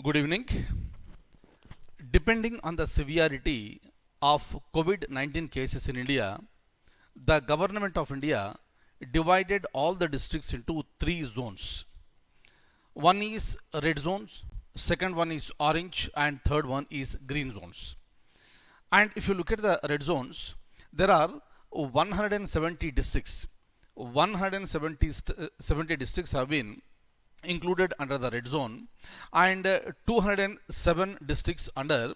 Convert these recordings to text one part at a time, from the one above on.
Good evening. Depending on the severity of COVID-19 cases in India, the government of India divided all the districts into three zones. One is red zones, second one is orange, and third one is green zones. And if you look at the red zones, there are 170 districts. 170 districts have been included under the red zone, and 207 districts under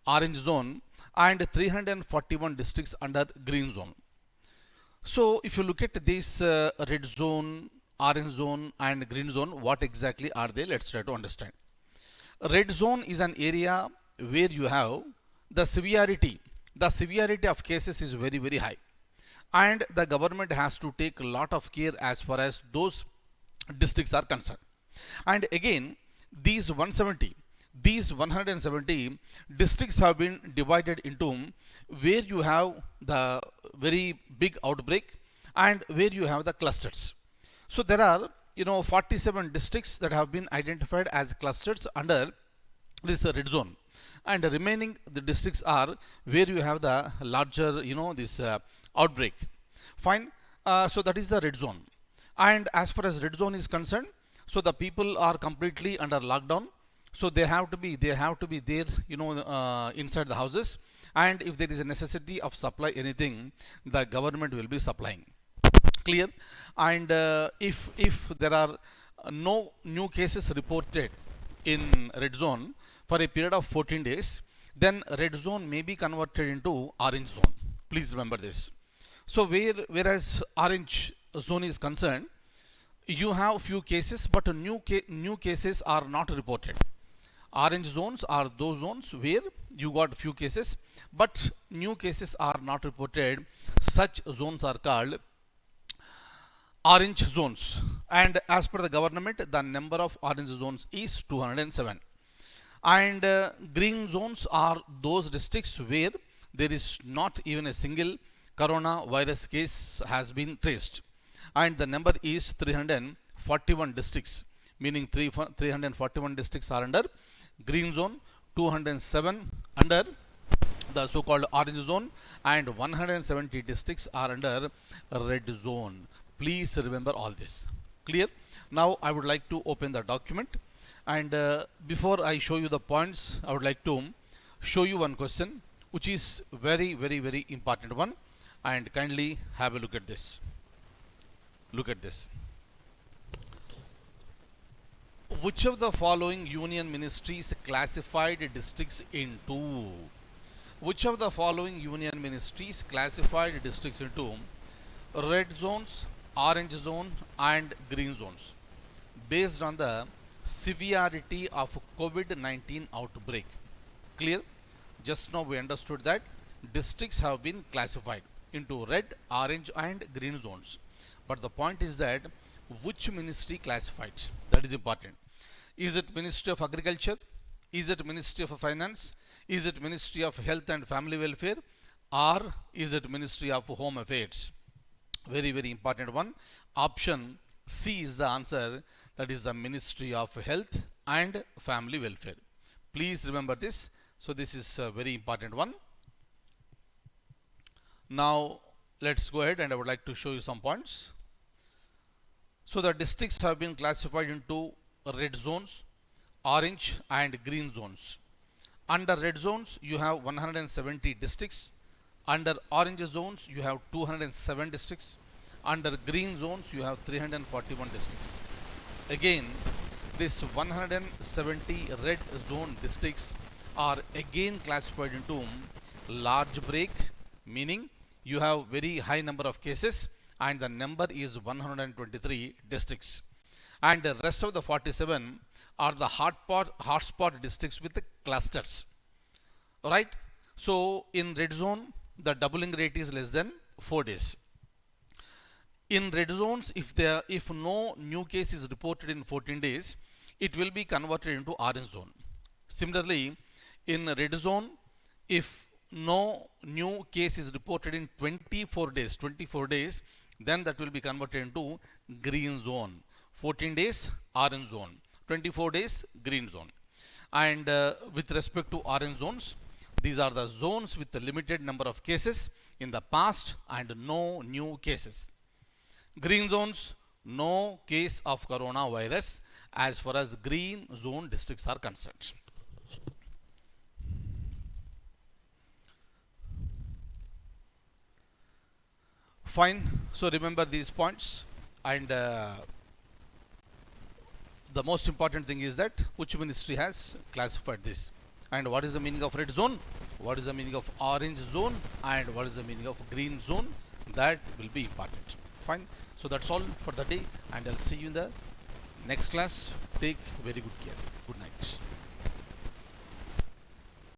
orange zone, and 341 districts under green zone. So if you look at this red zone, orange zone and green zone, what exactly are they? Let's try to understand. Red zone is an area where you have the severity of cases is very high, and the government has to take a lot of care as far as those districts are concerned. And again, these 170 districts have been divided into where you have the very big outbreak and where you have the clusters. So there are 47 districts that have been identified as clusters under this red zone, and the remaining the districts are where you have the larger this outbreak. Fine. So that is the red zone. And as far as red zone is concerned, so the people are completely under lockdown, so they have to be there inside the houses, and if there is a necessity of supply anything, the government will be supplying. Clear. And if there are no new cases reported in red zone for a period of 14 days, then red zone may be converted into orange zone. Please remember this. So whereas orange zone is concerned, you have few cases, but new cases are not reported. Orange zones are those zones where you got few cases, but new cases are not reported. Such zones are called orange zones. And as per the government, the number of orange zones is 207. And green zones are those districts where there is not even a single coronavirus case has been traced, and the number is 341 districts, meaning 341 districts are under green zone, 207 under the so-called orange zone, and 170 districts are under red zone. Please remember all this. Clear? Now I would like to open the document, and before I show you the points, I would like to show you one question which is very important one, and kindly have a look at this. Look at this. Which of the following union ministries classified districts into? Which of the following union ministries classified districts into red zones, orange zone and green zones based on the severity of COVID-19 outbreak? Clear? Just now we understood that districts have been classified into red, orange and green zones. But the point is that which ministry classified? That is important. Is it Ministry of Agriculture? Is it Ministry of Finance? Is it Ministry of Health and Family Welfare? Or is it Ministry of Home Affairs? Very important one. Option C is the answer. That is the Ministry of Health and Family Welfare. Please remember this. So this is a very important one. Now let's go ahead, and I would like to show you some points. So the districts have been classified into red zones, orange and green zones. Under red zones you have 170 districts. Under orange zones you have 207 districts. Under green zones you have 341 districts. Again, this 170 red zone districts are again classified into large break, meaning you have very high number of cases, and the number is 123 districts. And the rest of the 47 are the hotspot districts with the clusters. Alright. So in red zone, the doubling rate is less than 4 days. In red zones, if no new case is reported in 14 days, it will be converted into orange zone. Similarly, in red zone, if no new case is reported in 24 days, then that will be converted into green zone. 14 days orange zone, 24 days green zone. And with respect to orange zones, these are the zones with the limited number of cases in the past and no new cases. Green zones, no case of coronavirus as far as green zone districts are concerned. Fine. So remember these points, and the most important thing is that which ministry has classified this, and what is the meaning of red zone, what is the meaning of orange zone, and what is the meaning of green zone. That will be important. Fine. So that's all for the day, and I'll see you in the next class. Take very good care. Good night.